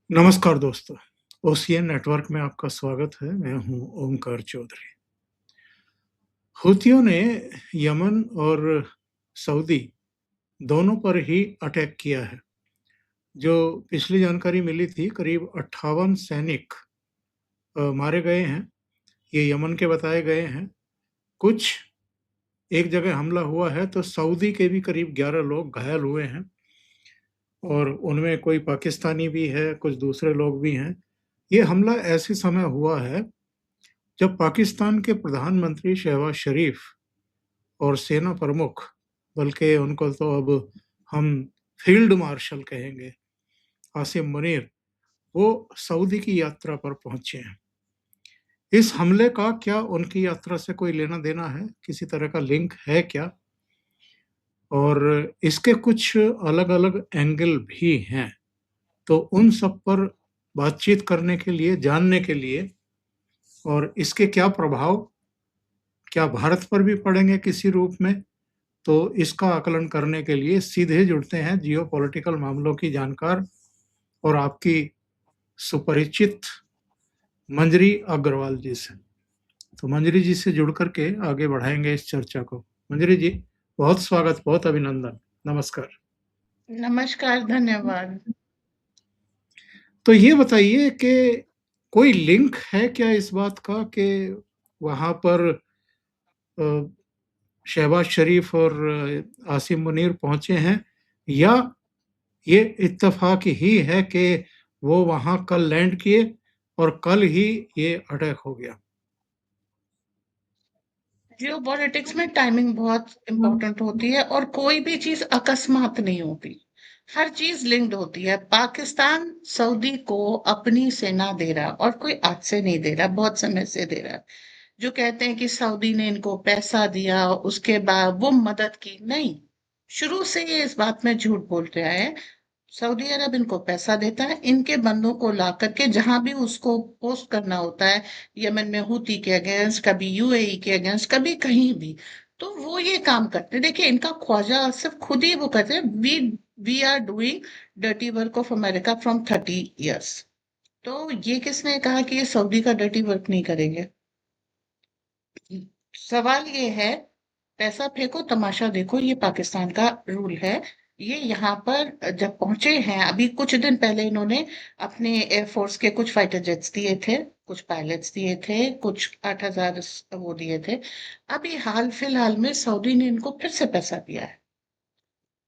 नमस्कार दोस्तों, ocean network में आपका स्वागत है। मैं हूं ओमकार चौधरी। हूथियों ने यमन और सऊदी दोनों पर ही अटैक किया है। जो पिछली जानकारी मिली थी, करीब 58 सैनिक मारे गए हैं। ये यमन के बताए गए हैं। कुछ एक जगह हमला हुआ है तो सऊदी के भी करीब 11 लोग घायल हुए हैं और उनमें कोई पाकिस्तानी भी है, कुछ दूसरे लोग भी हैं। ये हमला ऐसे समय हुआ है जब पाकिस्तान के प्रधानमंत्री शहबाज शरीफ और सेना प्रमुख, बल्कि उनको तो अब हम फील्ड मार्शल कहेंगे, आसिम मुनीर, वो सऊदी की यात्रा पर पहुंचे हैं। इस हमले का क्या उनकी यात्रा से कोई लेना देना है? किसी तरह का लिंक है क्या? और इसके कुछ अलग-अलग एंगल भी हैं। तो उन सब पर बातचीत करने के लिए, जानने के लिए और इसके क्या प्रभाव, क्या भारत पर भी पड़ेंगे किसी रूप में, तो इसका आकलन करने के लिए सीधे जुड़ते हैं जियोपॉलिटिकल मामलों की जानकार और आपकी सुपरिचित मंजरी अग्रवाल जी से। तो मंजरी जी से जुड़ करके आगे बढ़ाएंगे इस चर्चा को। मंजरी जी, बहुत स्वागत, बहुत अभिनंदन, नमस्कार। नमस्कार, धन्यवाद। तो ये बताइए कि कोई लिंक है क्या इस बात का कि वहां पर शहबाज शरीफ और आसिम मुनीर पहुंचे हैं, या ये इत्तेफाक ही है कि वो वहां कल लैंड किए और कल ही ये अटैक हो गया? जियोपॉलिटिक्स में टाइमिंग बहुत इम्पोर्टेंट होती है और कोई भी चीज अकस्मात नहीं होती। हर चीज लिंक्ड होती है। पाकिस्तान सऊदी को अपनी सेना दे रहा और कोई आज से नहीं दे रहा, बहुत समय से दे रहा है। जो कहते हैं कि सऊदी ने इनको पैसा दिया, उसके बाद वो मदद की, नहीं। शुरू से ये इस बात में झूठ बोल रहा है। सऊदी अरब इनको पैसा देता है, इनके बंदों को ला करके जहां भी उसको पोस्ट करना होता है, यमन में हूती के अगेंस्ट, कभी यूएई के अगेंस्ट, कभी कहीं भी, तो वो ये काम करते हैं। देखिए, इनका ख्वाजा सिर्फ खुद ही वो कहते हैं, we are doing dirty work of America from 30 years। तो ये किसने कहा कि ये सऊदी का डर्टी वर्क नहीं करेंगे? सवाल ये है, पैसा फेंको तमाशा देखो, ये पाकिस्तान का रूल है। ये यहाँ पर जब पहुंचे हैं, अभी कुछ दिन पहले इन्होंने अपने एयरफोर्स के कुछ फाइटर जेट्स दिए थे, कुछ पायलट्स दिए थे, कुछ 8,000 वो दिए थे। अभी हाल फिलहाल में सऊदी ने इनको फिर से पैसा दिया है।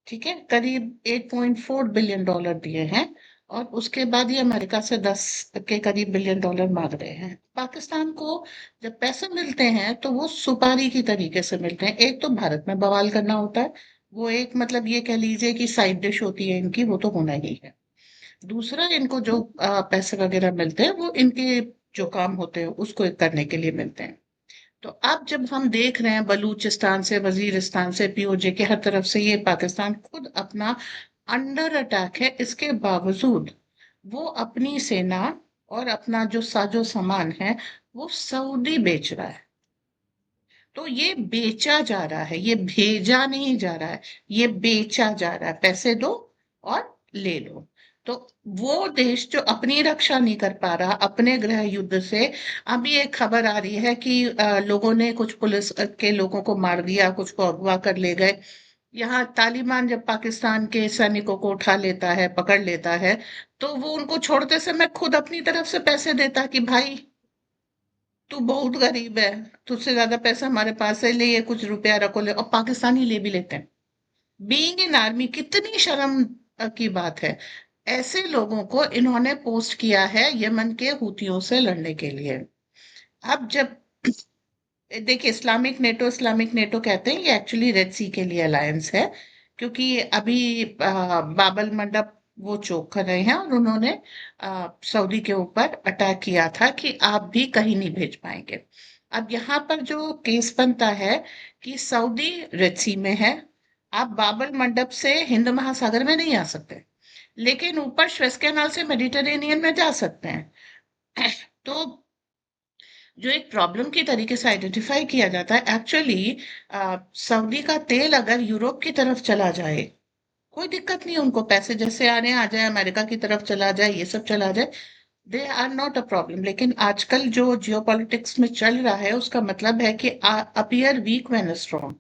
ठीक है, करीब $8.4 बिलियन दिए हैं। और उसके बाद ये अमेरिका से 10 के करीब बिलियन डॉलर मांग रहे हैं पाकिस्तान को। जब पैसे मिलते हैं तो वो सुपारी की तरीके से मिलते हैं। एक तो भारत में बवाल करना होता है, वो एक मतलब ये कह लीजिए कि साइड डिश होती है इनकी, वो तो होना ही है। दूसरा, इनको जो पैसे वगैरह मिलते हैं वो इनके जो काम होते हैं उसको करने के लिए मिलते हैं। तो अब जब हम देख रहे हैं बलूचिस्तान से, वजीरिस्तान से, पीओजे के हर तरफ से ये पाकिस्तान खुद अपना अंडर अटैक है, इसके बावजूद वो अपनी सेना और अपना जो साजो सामान है वो सऊदी बेच रहा है। तो ये बेचा जा रहा है, ये भेजा नहीं जा रहा है, ये बेचा जा रहा है। पैसे दो और ले लो। तो वो देश जो अपनी रक्षा नहीं कर पा रहा अपने गृह युद्ध से, अभी एक खबर आ रही है कि लोगों ने कुछ पुलिस के लोगों को मार दिया, कुछ को अगवा कर ले गए। यहाँ तालिबान जब पाकिस्तान के सैनिकों को उठा लेता है, पकड़ लेता है, तो वो उनको छोड़ते समय खुद अपनी तरफ से पैसे देता कि भाई तू बहुत गरीब है, तुझसे ज्यादा पैसा हमारे पास है, ले ये कुछ रुपया रखो, ले। और पाकिस्तानी ले भी लेते हैं। बीइंग इन आर्मी कितनी शर्म की बात है। ऐसे लोगों को इन्होंने पोस्ट किया है यमन के हूतियों से लड़ने के लिए। अब जब देखिए, इस्लामिक नेटो कहते हैं, ये एक्चुअली रेड सी के लिए अलायंस है। क्योंकि अभी बाबल मंडप वो चौक कर रहे हैं और उन्होंने सऊदी के ऊपर अटैक किया था कि आप भी कहीं नहीं भेज पाएंगे। अब यहाँ पर जो केस बनता है कि सऊदी रेड सी में है, आप बाबल मंडप से हिंद महासागर में नहीं आ सकते, लेकिन ऊपर स्वेज कैनाल से मेडिटेरेनियन में जा सकते हैं। तो जो एक प्रॉब्लम की तरीके से आइडेंटिफाई किया जाता है, एक्चुअली सऊदी का तेल अगर यूरोप की तरफ चला जाए, कोई दिक्कत नहीं है उनको, पैसे जैसे आ रहे हैं आ जाए, अमेरिका की तरफ चला जाए, ये सब चला जाए, they are not a problem. लेकिन आजकल जो जियोपॉलिटिक्स में चल रहा है उसका मतलब है कि अपीयर वीक व्हेन स्ट्रांग।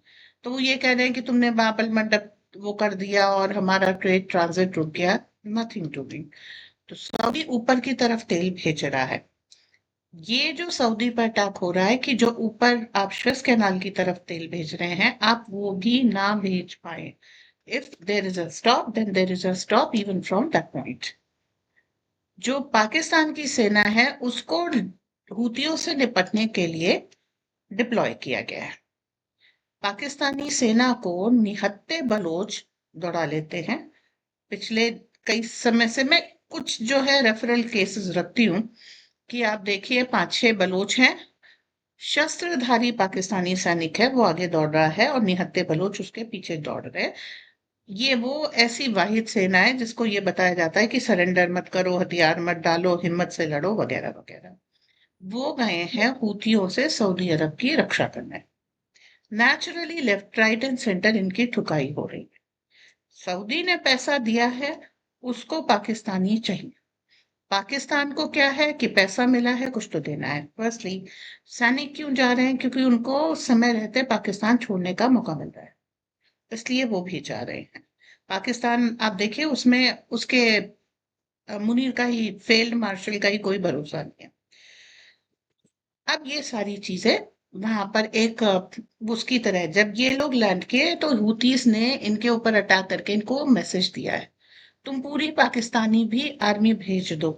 तो वो ये कह रहे हैं कि तुमने बाबल मंडप वो कर दिया और हमारा ट्रेड ट्रांजिट रुक गया। Nothing doing. तो सऊदी ऊपर की तरफ तेल भेज रहा है। ये जो सऊदी पर अटैक हो रहा है कि जो ऊपर आप स्वेज कैनाल की तरफ तेल भेज रहे हैं, आप वो भी ना भेज पाए। If there is a stop, then there is a stop even from that point. जो पाकिस्तान की सेना है उसको हूतियों से निपटने के लिए डिप्लॉय किया गया है। पाकिस्तानी सेना को निहत्थे बलोच दौड़ा लेते हैं। पिछले कई समय से मैं कुछ जो है रेफरल केसेस रखती हूँ कि आप देखिए 5-6 बलोच हैं, शस्त्रधारी पाकिस्तानी सैनिक है, वो आगे दौड़ रहा है और निहत्थे बलोच उसके पीछे दौड़ रहे हैं। ये वो ऐसी वाहिद सेना है जिसको ये बताया जाता है कि सरेंडर मत करो, हथियार मत डालो, हिम्मत से लड़ो, वगैरह वगैरह। वो गए हैं हूथियों से सऊदी अरब की रक्षा करने। Naturally left right and centre इनकी ठुकाई हो रही है। सऊदी ने पैसा दिया है, उसको पाकिस्तानी चाहिए। पाकिस्तान को क्या है कि पैसा मिला है, कुछ तो देना है। फर्स्टली सैनिक क्यों जा रहे हैं? क्योंकि उनको समय रहते पाकिस्तान छोड़ने का मौका मिल रहा है, इसलिए वो भी जा रहे हैं। पाकिस्तान आप देखिए उसमें उसके मुनीर का ही, फील्ड मार्शल का ही कोई भरोसा नहीं है। अब ये सारी चीजें वहां पर एक उसकी तरह जब ये लोग लैंड किए तो हूतीस ने इनके ऊपर अटैक करके इनको मैसेज दिया है, तुम पूरी पाकिस्तानी भी आर्मी भेज दो,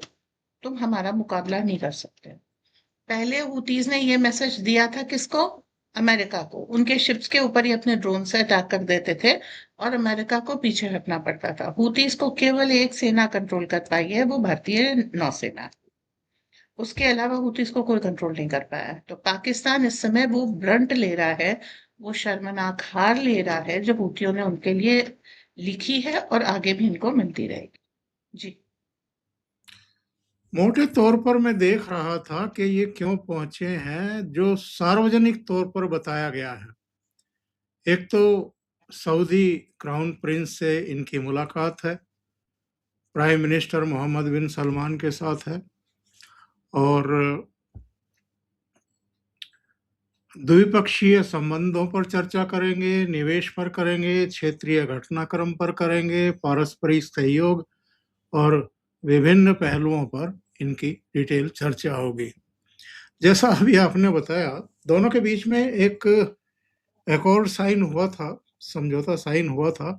तुम हमारा मुकाबला नहीं कर सकते। पहले हूतीज ने ये मैसेज दिया था किसको? अमेरिका को। उनके शिप्स के ऊपर ही अपने ड्रोन से अटैक कर देते थे और अमेरिका को पीछे हटना पड़ता था। हूतीज को केवल एक सेना कंट्रोल कर पाई है, वो भारतीय नौसेना। उसके अलावा हूतीस को कोई कंट्रोल नहीं कर पाया। तो पाकिस्तान इस समय वो ब्रंट ले रहा है, वो शर्मनाक हार ले रहा है जो हूतियों ने उनके लिए लिखी है और आगे भी इनको मिलती रहेगी। जी। मोटे तौर पर मैं देख रहा था कि ये क्यों पहुंचे हैं, जो सार्वजनिक तौर पर बताया गया है। एक तो सऊदी क्राउन प्रिंस से इनकी मुलाकात है, प्राइम मिनिस्टर मोहम्मद बिन सलमान के साथ है, और द्विपक्षीय संबंधों पर चर्चा करेंगे, निवेश पर करेंगे, क्षेत्रीय घटनाक्रम पर करेंगे, पारस्परिक सहयोग और विभिन्न पहलुओं पर इनकी डिटेल चर्चा होगी। जैसा अभी आपने बताया, दोनों के बीच में एक अकॉर्ड साइन हुआ था, समझौता साइन हुआ था।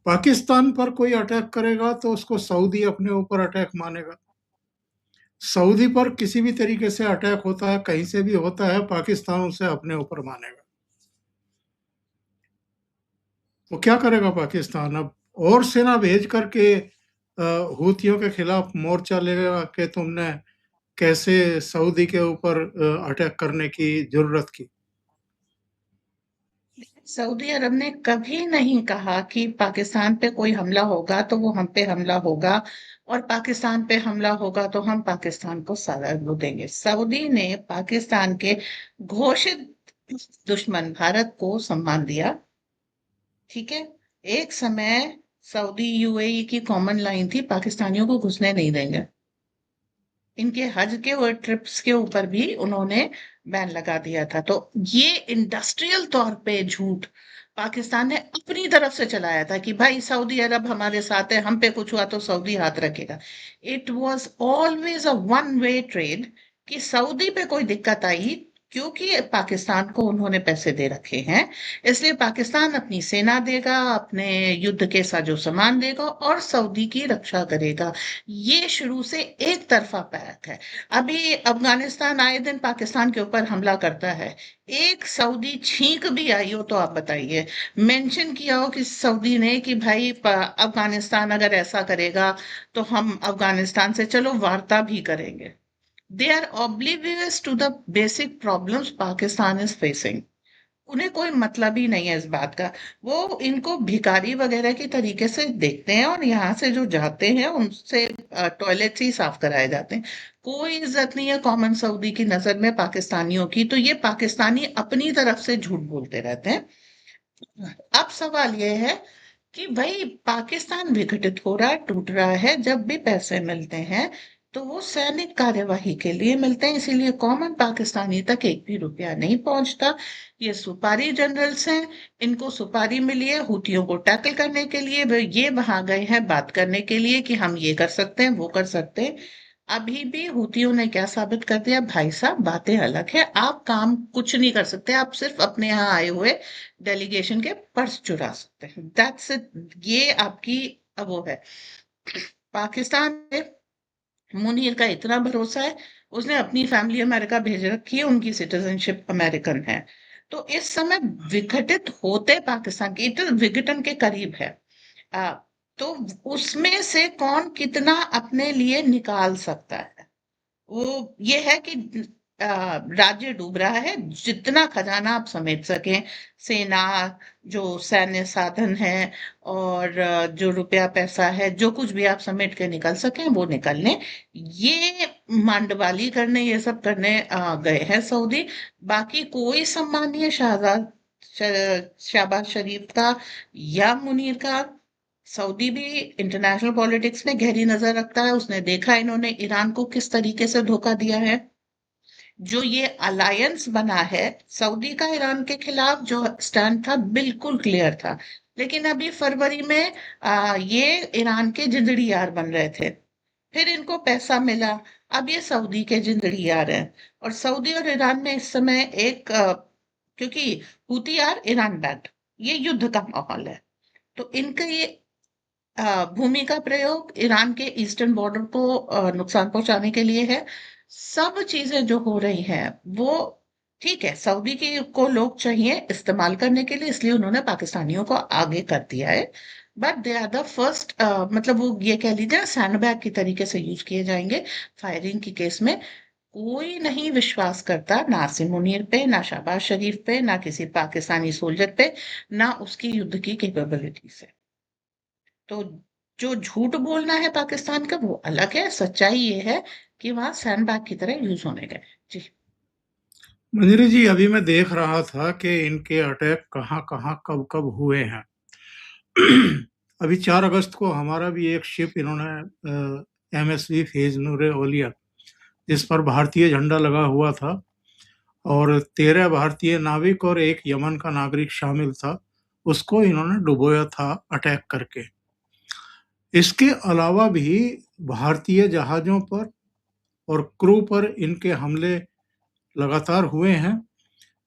पाकिस्तान पर कोई अटैक करेगा तो उसको सऊदी अपने ऊपर अटैक मानेगा। सऊदी पर किसी भी तरीके से अटैक होता है, कहीं से भी होता है, पाकिस्तान उसे अपने ऊपर मानेगा। तो क्या करेगा पाकिस्तान अब? और सेना भेज करके हूथियों के खिलाफ मोर्चा लेगा कि तुमने कैसे सऊदी के ऊपर अटैक करने की जरूरत की। सऊदी अरब ने कभी नहीं कहा कि पाकिस्तान पे कोई हमला होगा तो वो हम पे हमला होगा, और पाकिस्तान पे हमला होगा तो हम पाकिस्तान को सजा वो देंगे। सऊदी ने पाकिस्तान के घोषित दुश्मन भारत को सम्मान दिया। ठीक है। एक समय सऊदी यूएई की कॉमन लाइन थी, पाकिस्तानियों को घुसने नहीं देंगे। इनके हज के और ट्रिप्स के ऊपर भी उन्होंने बैन लगा दिया था। तो ये इंडस्ट्रियल तौर पे झूठ पाकिस्तान ने अपनी तरफ से चलाया था कि भाई सऊदी अरब हमारे साथ है, हम पे कुछ हुआ तो सऊदी हाथ रखेगा। It was always a one way trade कि सऊदी पे कोई दिक्कत आई, क्योंकि पाकिस्तान को उन्होंने पैसे दे रखे हैं, इसलिए पाकिस्तान अपनी सेना देगा, अपने युद्ध के साजो सामान देगा और सऊदी की रक्षा करेगा। ये शुरू से एक तरफा पैक है। अभी अफगानिस्तान आए दिन पाकिस्तान के ऊपर हमला करता है, एक सऊदी छींक भी आई हो तो आप बताइए, मेंशन किया हो कि सऊदी ने कि भाई अफगानिस्तान अगर ऐसा करेगा तो हम अफगानिस्तान से चलो वार्ता भी करेंगे। They are oblivious to the basic problems Pakistan is facing. उन्हें कोई मतलब ही नहीं है इस बात का। वो इनको भिखारी वगैरह की तरीके से देखते हैं और यहाँ से जो जाते हैं उनसे टॉयलेट्स ही साफ कराए जाते हैं। कोई इज्जत नहीं है कॉमन सऊदी की नजर में पाकिस्तानियों की। तो ये पाकिस्तानी अपनी तरफ से झूठ बोलते रहते हैं। अब सवाल ये है कि भाई पाकिस्तान विघटित हो रहा है, टूट रहा है, जब भी पैसे मिलते हैं तो वो सैनिक कार्यवाही के लिए मिलते हैं, इसीलिए कॉमन पाकिस्तानी तक एक भी रुपया नहीं पहुंचता। ये सुपारी जनरल्स हैं, इनको सुपारी मिली है हुतियों को टैकल करने के लिए, ये वहां गए हैं बात करने के लिए कि हम ये कर सकते हैं वो कर सकते हैं। अभी भी हुतियों ने क्या साबित कर दिया, भाई साहब बातें अलग है, आप काम कुछ नहीं कर सकते, आप सिर्फ अपने यहाँ आए हुए डेलीगेशन के पर्स चुरा सकते हैं, दैट्स इट। ये आपकी वो है। पाकिस्तान पे मुनीर का इतना भरोसा है, उसने अपनी फैमिली अमेरिका भेज रखी है, उनकी सिटीजनशिप अमेरिकन है। तो इस समय विघटित होते पाकिस्तान की, इट विघटन के करीब है। आ, तो उसमें से कौन कितना अपने लिए निकाल सकता है, वो ये है कि राज्य डूब रहा है, जितना खजाना आप समेट सकें, सेना, जो सैन्य साधन है, और जो रुपया पैसा है, जो कुछ भी आप समेट के निकल सकें वो निकल लें। ये मांडवाली करने, ये सब करने गए हैं सऊदी। बाकी कोई सम्मानीय शहबाज शरीफ का या मुनीर का, सऊदी भी इंटरनेशनल पॉलिटिक्स में गहरी नजर रखता है, उसने देखा इन्होंने ईरान को किस तरीके से धोखा दिया है। जो ये अलायंस बना है, सऊदी का ईरान के खिलाफ जो स्टैंड था बिल्कुल क्लियर था, लेकिन अभी फरवरी में ये ईरान के जिंदड़ी यार बन रहे थे, फिर इनको पैसा मिला, अब ये सऊदी के जिंदड़ी यार हैं। और सऊदी और ईरान में इस समय एक क्योंकि हूती यार ईरान बैक्ड, ये युद्ध का माहौल है, तो इनका ये भूमि का प्रयोग ईरान के ईस्टर्न बॉर्डर को नुकसान पहुंचाने के लिए है। सब चीजें जो हो रही हैं वो ठीक है, सऊदी की को लोग चाहिए इस्तेमाल करने के लिए, इसलिए उन्होंने पाकिस्तानियों को आगे कर दिया है। But they are the first, मतलब वो ये कह लीजिए सैंडबैग की तरीके से यूज किए जाएंगे फायरिंग की केस में। कोई नहीं विश्वास करता ना आसिम मुनीर पे, ना शहबाज शरीफ पे, ना किसी पाकिस्तानी सोल्जर पे, ना उसकी युद्ध की कैपेबिलिटी से। तो जो झूठ बोलना है पाकिस्तान का वो अलग है, सच्चाई ये है कि वहां सैंडबैग की तरह यूज होने गए। जी। मंजरी जी, अभी मैं देख रहा था कि इनके अटैक कहाँ कहाँ कब कब हुए हैं। अभी 4 अगस्त को हमारा भी एक शिप इन्होंने एमएसवी फेज नूरे ओलिया, जिस पर भारतीय झंडा लगा हुआ था और 13 भारतीय नाविक और एक यमन का नागरिक शामिल था, उसको इन्होंने डुबोया था अटैक करके। इसके अलावा भी भारतीय जहाजों पर और क्रू पर इनके हमले लगातार हुए हैं।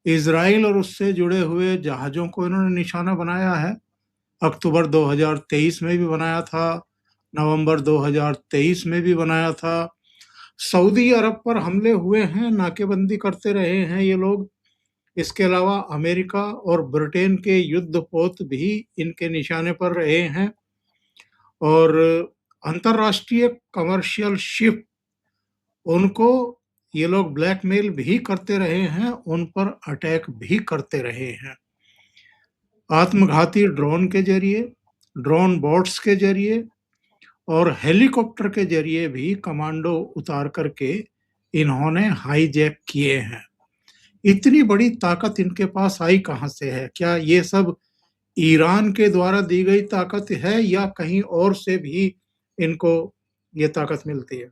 इजराइल और उससे जुड़े हुए जहाजों को इन्होंने निशाना बनाया है। अक्टूबर 2023 में भी बनाया था, नवंबर 2023 में भी बनाया था। सऊदी अरब पर हमले हुए हैं, नाकेबंदी करते रहे हैं ये लोग। इसके अलावा अमेरिका और ब्रिटेन के युद्धपोत भी इनके निशाने पर रहे हैं और अंतर्राष्ट्रीय कमर्शियल शिप, उनको ये लोग ब्लैकमेल भी करते रहे हैं, उन पर अटैक भी करते रहे हैं। आत्मघाती ड्रोन के जरिए, ड्रोन बोट्स के जरिए और हेलीकॉप्टर के जरिए भी कमांडो उतार करके इन्होंने हाईजैक किए हैं। इतनी बड़ी ताकत इनके पास आई कहां से है? क्या ये सब ईरान के द्वारा दी गई ताकत है या कहीं और से भी इनको ये ताकत मिलती है?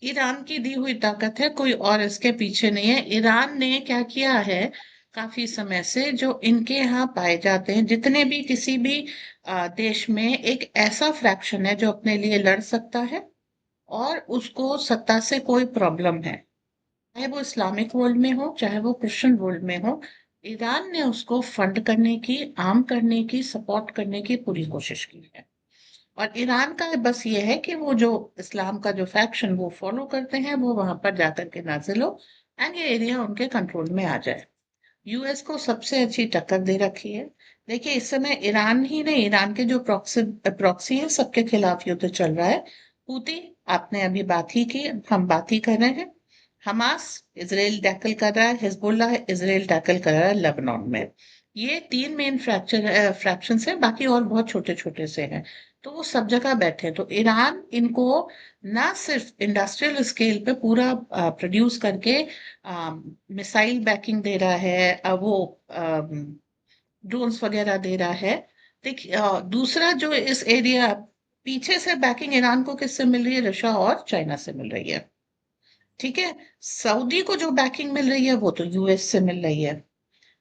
ईरान की दी हुई ताकत है, कोई और इसके पीछे नहीं है। ईरान ने क्या किया है, काफी समय से जो इनके यहाँ पाए जाते हैं जितने भी किसी भी देश में एक ऐसा फ्रैक्शन है जो अपने लिए लड़ सकता है और उसको सत्ता से कोई प्रॉब्लम है, चाहे वो इस्लामिक वर्ल्ड में हो चाहे वो क्रिश्चियन वर्ल्ड में हो, ईरान ने उसको फंड करने की, आर्म करने की, सपोर्ट करने की पूरी कोशिश की है। और ईरान का बस ये है कि वो जो इस्लाम का जो फैक्शन वो फॉलो करते हैं वो वहां पर जाकर के नाजिल हो एंड ये एरिया उनके कंट्रोल में आ जाए। यूएस को सबसे अच्छी टक्कर दे रखी है। देखिए इस समय ईरान ही नहीं, ईरान के जो प्रॉक्सी है सबके खिलाफ युद्ध चल रहा है। हूती, आपने अभी बात ही की, हम बात ही कर रहे हैं। हमास, इसराइल टैकल कर रहा है, हिजबुल्लाह इसराइल टैकल कर रहा है लेबनान में। ये तीन मेन फ्रैक्शन है, बाकी और बहुत छोटे छोटे से हैं। तो वो सब जगह बैठे हैं, तो ईरान इनको ना सिर्फ इंडस्ट्रियल स्केल पे पूरा प्रोड्यूस करके मिसाइल बैकिंग दे रहा है, वो ड्रोन्स वगैरह दे रहा है। देखिए दूसरा जो इस एरिया पीछे से बैकिंग ईरान को किससे मिल रही है? रशिया और चाइना से मिल रही है। ठीक है। सऊदी को जो बैकिंग मिल रही है वो तो यूएस से मिल रही है।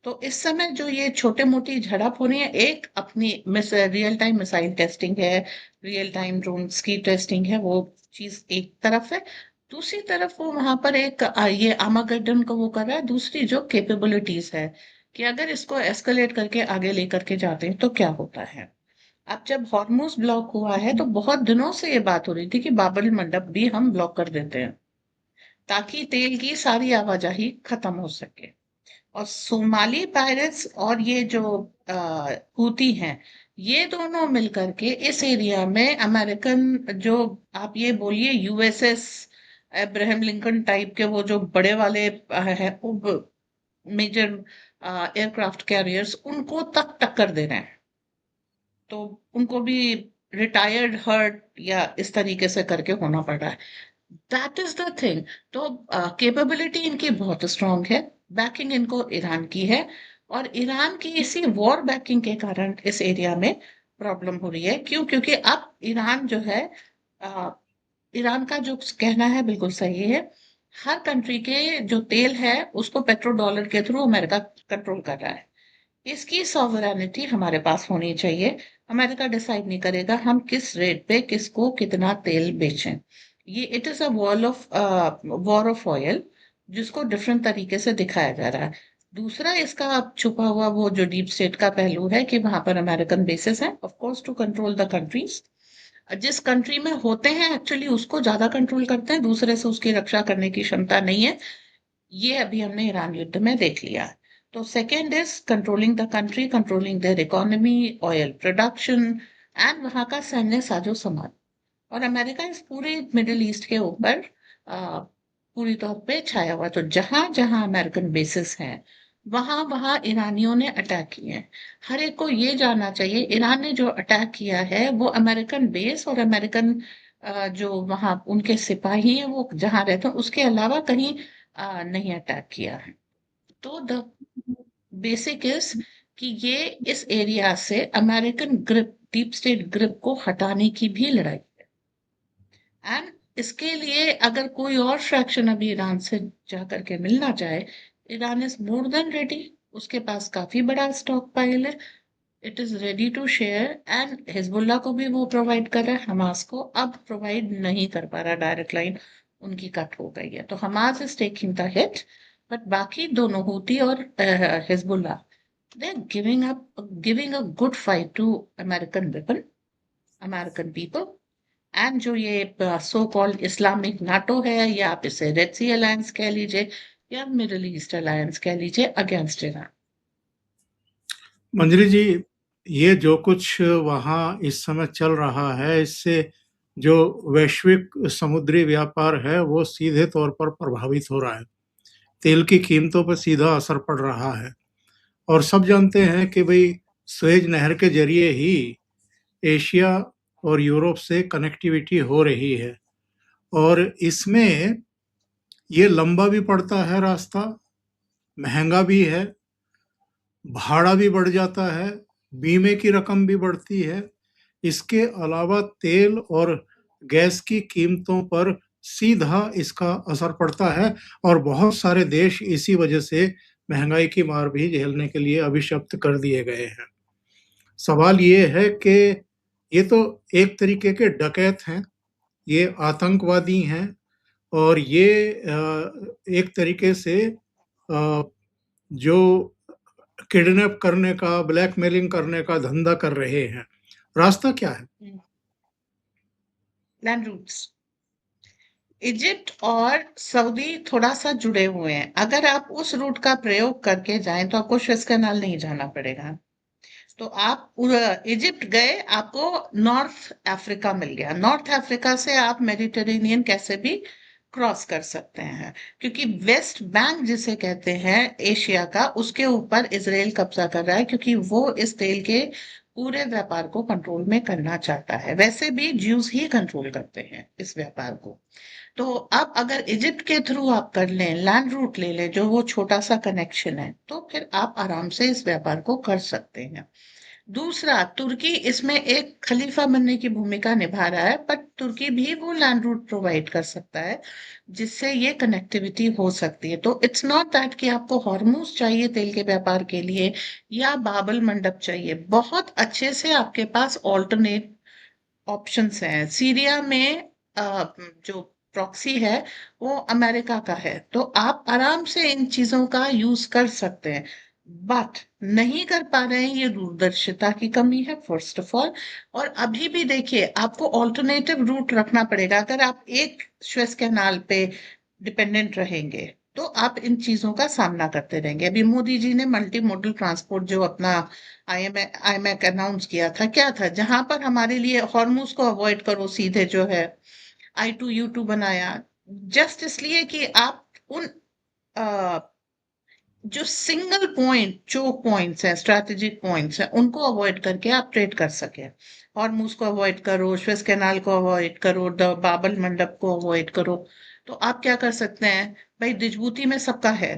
तो इस समय जो ये छोटे मोटी झड़प हो रही है, एक अपनी miss real time missile testing है, रियल टाइम ड्रोन्स की टेस्टिंग है, वो चीज एक तरफ है। दूसरी तरफ वो वहां पर एक ये आर्मागेडन को वो कर रहा है। दूसरी जो कैपेबिलिटीज है कि अगर इसको एस्केलेट करके आगे लेकर के जाते हैं तो क्या होता है। अब जब हॉर्मुज ब्लॉक हुआ है तो बहुत दिनों से ये बात हो रही थी कि बाबल मंडप भी हम ब्लॉक कर देते हैं ताकि तेल की सारी आवाजाही खत्म हो सके। और सोमाली पायरेट्स और ये जो हूती हैं, ये दोनों मिलकर के इस एरिया में अमेरिकन जो आप ये बोलिए यूएसएस अब्राहम लिंकन टाइप के वो जो बड़े वाले है मेजर एयरक्राफ्ट कैरियर्स उनको तक टक्कर दे रहे हैं। तो उनको भी रिटायर्ड हर्ट या इस तरीके से करके होना पड़ रहा है। That is the thing. तो कैपेबिलिटी इनकी बहुत स्ट्रांग है। बैकिंग इनको ईरान की है। और ईरान की इसी वॉर बैकिंग के कारण इस एरिया में प्रॉब्लम हो रही है। क्यों? क्योंकि अब ईरान जो है अ, ईरान का जो कहना है बिल्कुल सही है। हर कंट्री के जो तेल है उसको पेट्रो डॉलर के थ्रू अमेरिका कंट्रोल कर रहा है। इसकी सॉवरेनिटी हमारे पास होनी चाहिए। अमेरिका डिसाइड नहीं करेगा हम किस रेट पे किसको कितना तेल बेचें। ये it is a war of oil जिसको डिफरेंट तरीके से दिखाया जा रहा है। दूसरा इसका छुपा हुआ वो जो डीप स्टेट का पहलू है कि वहां पर अमेरिकन बेसिस हैं of course to control the countries. जिस कंट्री में होते हैं एक्चुअली उसको ज्यादा कंट्रोल करते हैं, दूसरे से उसकी रक्षा करने की क्षमता नहीं है। ये अभी हमने ईरान युद्ध में देख लिया। तो second is controlling the country, controlling there economy, oil production and वहां का सैन्य साजो सामान। और अमेरिका इस पूरे मिडिल ईस्ट के ऊपर पूरी तौर पे छाया हुआ। तो जहां जहां अमेरिकन बेसिस हैं वहां वहां ईरानियों ने अटैक किए हैं। हर एक को ये जानना चाहिए ईरान ने जो अटैक किया है वो अमेरिकन बेस और अमेरिकन जो वहां उनके सिपाही हैं वो जहां रहते हैं उसके अलावा कहीं नहीं अटैक किया है। तो द बेसिक इज कि ये इस एरिया से American grip, deep state grip को हटाने की भी लड़ाई। एंड इसके लिए अगर कोई और फ्रैक्शन अभी ईरान से जा करके मिलना चाहे, Iran is more than ready. उसके पास काफी बड़ा स्टॉक पाइल है। It is ready to share. And Hezbollah को भी वो प्रोवाइड कर रहा है, हमास को अब प्रोवाइड नहीं कर पा रहा। डायरेक्ट लाइन उनकी कट हो गई है तो Hamas is taking the hit. But बाकी दोनों हूती और Hezbollah they are giving a good fight to American weapon, American people. And जो ये सो कॉल्ड इस्लामिक नाटो है या आप इसे रेड सी अलायंस कह लीजिए या मिडिल ईस्ट अलायंस कह लीजिए अगेंस्ट ईरान। मंजरी जी, ये जो कुछ वहाँ इस समय चल रहा है, इससे जो वैश्विक समुद्री व्यापार है, वो सीधे तौर पर प्रभावित हो रहा है। तेल की कीमतों पर सीधा असर पड़ रहा है। और सब जानते हैं कि भई सुएज नहर के ज़रिए ही एशिया और यूरोप से कनेक्टिविटी हो रही है। और इसमें ये लंबा भी पड़ता है रास्ता, महँगा भी है, भाड़ा भी बढ़ जाता है, बीमे की रकम भी बढ़ती है। इसके अलावा तेल और गैस की कीमतों पर सीधा इसका असर पड़ता है और बहुत सारे देश इसी वजह से महँगाई की मार भी झेलने के लिए अभिशप्त कर दिए गए हैं। सवाल ये है कि ये तो एक तरीके के डकैत हैं, ये आतंकवादी हैं और ये एक तरीके से जो किडनैप करने का, ब्लैकमेलिंग करने का धंधा कर रहे हैं। रास्ता क्या है? Land routes. इजिप्ट और सऊदी थोड़ा सा जुड़े हुए हैं। अगर आप उस रूट का प्रयोग करके जाएं तो आपको सुएज कैनाल नहीं जाना पड़ेगा। तो आप इजिप्ट गए, आपको नॉर्थ अफ्रीका मिल गया। नॉर्थ अफ्रीका से आप मेडिटेरेनियन कैसे भी क्रॉस कर सकते हैं। क्योंकि वेस्ट बैंक जिसे कहते हैं एशिया का, उसके ऊपर इसराइल कब्जा कर रहा है क्योंकि वो इस तेल के पूरे व्यापार को कंट्रोल में करना चाहता है। वैसे भी ज्यूज ही कंट्रोल करते हैं इस व्यापार को। तो अब अगर इजिप्ट के थ्रू आप कर लें, लैंड रूट ले लें, जो वो छोटा-सा कनेक्शन है, तो फिर आप आराम से इस व्यापार को कर सकते हैं। दूसरा, तुर्की इसमें एक खलीफा बनने की भूमिका निभा रहा है, बट तुर्की भी वो लैंड रूट प्रोवाइड कर सकता है, जिससे ये कनेक्टिविटी हो सकती है। तो इट्स नॉट दैट कि आपको हॉर्मूज़ चाहिए तेल के व्यापार के लिए या बाबल मंडप चाहिए। बहुत अच्छे से आपके पास अल्टरनेट ऑप्शंस हैं। सीरिया में जो प्रॉक्सी है, वो अमेरिका का है, तो आप आराम से इन चीज़ों का यूज़ कर सकते हैं। बट नहीं कर पा रहे हैं, ये दूरदर्शिता की कमी है फर्स्ट ऑफ ऑल। और अभी भी देखिए, आपको अल्टरनेटिव रूट रखना पड़ेगा। अगर आप एक स्वेज कैनाल पे डिपेंडेंट रहेंगे, तो आप इन चीज़ों का सामना करते रहेंगे। अभी मोदी जी ने मल्टी मॉडल ट्रांसपोर्ट जो अपना आईमैक अनाउंस किया था, क्या था? जहां पर हमारे लिए हॉर्मूज को अवॉइड करो, सीधे जो है I2U2 बनाया, जस्ट इसलिए कि आप उन अ, जो सिंगल पॉइंट चोक पॉइंट्स हैं, स्ट्रैटेजिक पॉइंट्स हैं, उनको अवॉइड करके आप ट्रेड कर सके। हॉर्मूज को अवॉइड करो, स्वेज कैनाल को अवॉइड करो, बाबल मंडप को अवॉइड करो। तो आप क्या कर सकते हैं? भाई, दिजबूती में सबका है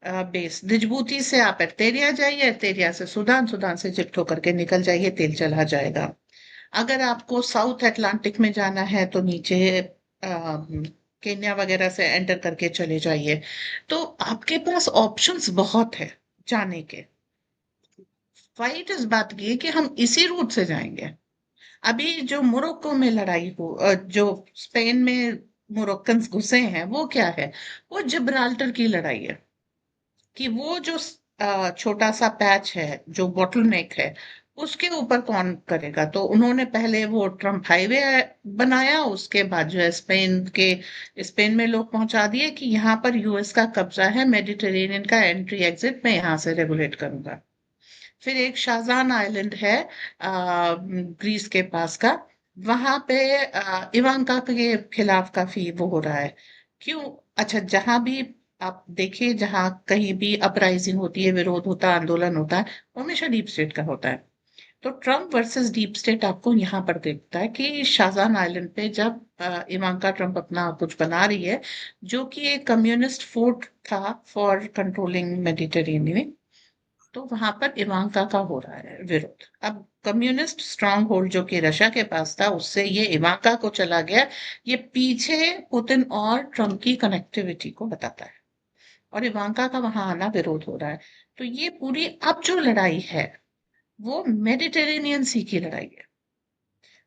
बेस। दिजबूती से आप एर्तेरिया जाइए, एर्तेरिया से सूडान, सूडान से चिट्ठो होकर के निकल जाइए, तेल चला जाएगा। अगर आपको साउथ अटलांटिक में जाना है, तो नीचे केन्या वगैरह से एंटर करके चले जाइए। तो आपके पास ऑप्शंस बहुत है जाने के। फाइट इस बात की है कि हम इसी रूट से जाएंगे। अभी जो मोरक्को में लड़ाई जो स्पेन में मोरक्कन्स घुसे हैं, वो क्या है? वो जिब्राल्टर की लड़ाई है। कि वो जो छोटा सा पैच है, जो बॉटलनेक है, उसके ऊपर कौन करेगा। तो उन्होंने पहले वो ट्रम्प हाईवे बनाया, उसके बाद जो है स्पेन में लोग पहुंचा दिए कि यहाँ पर यूएस का कब्जा है, मेडिटेरेनियन का एंट्री एग्जिट मैं यहाँ से रेगुलेट करूंगा। फिर एक शाहजान आइलैंड है ग्रीस के पास का, वहां पे इवांका के खिलाफ काफी वो हो रहा है। क्यों? अच्छा, जहां भी आप देखिए, जहां कहीं भी अपराइजिंग होती है, विरोध होता है, आंदोलन होता है, वो हमेशा डीप स्टेट का होता है। तो ट्रम्प वर्सेस डीप स्टेट आपको यहाँ पर देखता है कि शाहजान आइलैंड पे जब इवांका ट्रम्प अपना कुछ बना रही है, जो कि एक कम्युनिस्ट फोर्ट था फॉर कंट्रोलिंग मेडिटेरेनियन, तो वहां पर इवांका का हो रहा है विरोध। अब कम्युनिस्ट स्ट्रांग होल्ड जो कि रशिया के पास था, उससे ये इवांका को चला गया। ये पीछे पुतिन और ट्रम्प की कनेक्टिविटी को बताता है, और इवांका का वहां आना विरोध हो रहा है। तो ये पूरी अब जो लड़ाई है, वो मेडिटेरेनियन सी की लड़ाई है,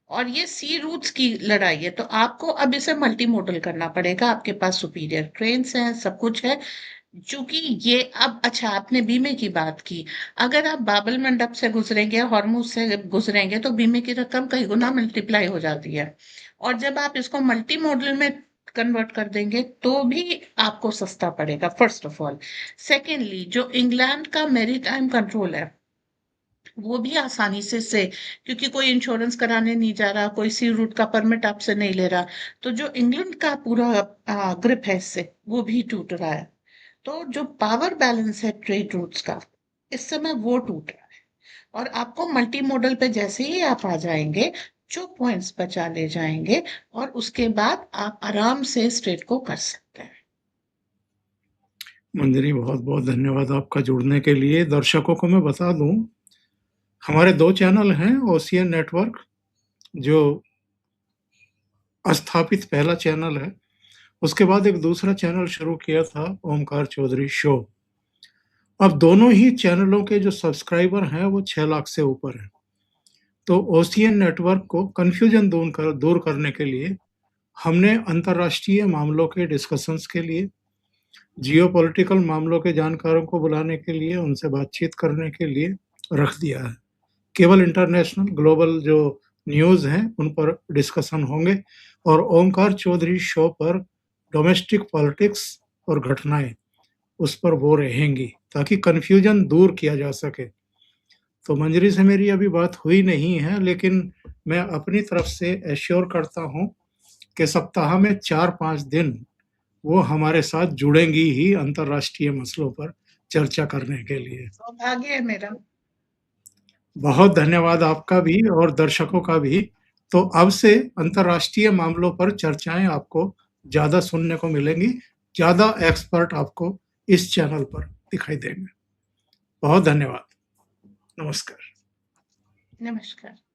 और ये सी रूट्स की लड़ाई है। तो आपको अब इसे मल्टी मोडल करना पड़ेगा। आपके पास सुपीरियर ट्रेन्स हैं, सब कुछ है। चूंकि ये अब, अच्छा, आपने बीमे की बात की। अगर आप बाबल मंडप से गुजरेंगे, हॉर्मुज से गुजरेंगे, तो बीमे की रकम कई गुना मल्टीप्लाई हो जाती है। और जब आप इसको मल्टी मॉडल में कन्वर्ट कर देंगे, तो भी आपको सस्ता पड़ेगा, फर्स्ट ऑफ ऑल। सेकेंडली, जो इंग्लैंड का मेरीटाइम कंट्रोल है, वो भी आसानी से क्योंकि कोई इंश्योरेंस कराने नहीं जा रहा, कोई सी रूट का परमिट आपसे नहीं ले रहा, तो जो इंग्लैंड का पूरा ग्रिप है इससे, वो भी टूट रहा है। तो जो पावर बैलेंस है ट्रेड रूट्स का, इस समय वो टूट रहा है। और आपको मल्टी मॉडल पे जैसे ही आप आ जाएंगे, जो पॉइंट्स बचा ले जाएंगे, और उसके बाद आप आराम से स्ट्रेट को कर सकते हैं। मंजरी, बहुत-बहुत धन्यवाद आपका जुड़ने के लिए। दर्शकों को मैं बता दूँ, हमारे 2 चैनल हैं, ओशियन नेटवर्क, जो स्थापित पहला चैनल है। उसके बाद एक दूसरा चैनल शुरू किया था, ओमकार चौधरी शो। अब दोनों ही चैनलों के जो सब्सक्राइबर हैं, वो 6 लाख से ऊपर हैं। तो ओशियन नेटवर्क को कन्फ्यूजन दूर करने के लिए हमने अंतर्राष्ट्रीय मामलों के डिस्कशंस के लिए, जियोपॉलिटिकल मामलों के जानकारों को बुलाने के लिए, उनसे बातचीत करने के लिए रख दिया है। केवल इंटरनेशनल, ग्लोबल जो न्यूज़ हैं, उन पर डिस्कशन होंगे, और ओमकार चौधरी शो पर डोमेस्टिक पॉलिटिक्स और घटनाएँ, उस पर वो रहेंगी, ताकि कन्फ्यूजन दूर किया जा सके। तो मंजरी से मेरी अभी बात हुई नहीं है, लेकिन मैं अपनी तरफ से एश्योर करता हूँ कि सप्ताह में 4-5 दिन वो हमारे साथ जुड़ेंगी ही अंतर्राष्ट्रीय मसलों पर चर्चा करने के लिए। सौभाग्य है मेरा। बहुत धन्यवाद आपका भी और दर्शकों का भी। तो अब से अंतर्राष्ट्रीय मामलों पर चर्चाएं आपको ज़्यादा सुनने को मिलेंगी, ज़्यादा एक्सपर्ट आपको इस चैनल पर दिखाई देंगे। बहुत धन्यवाद। नमस्कार। नमस्कार।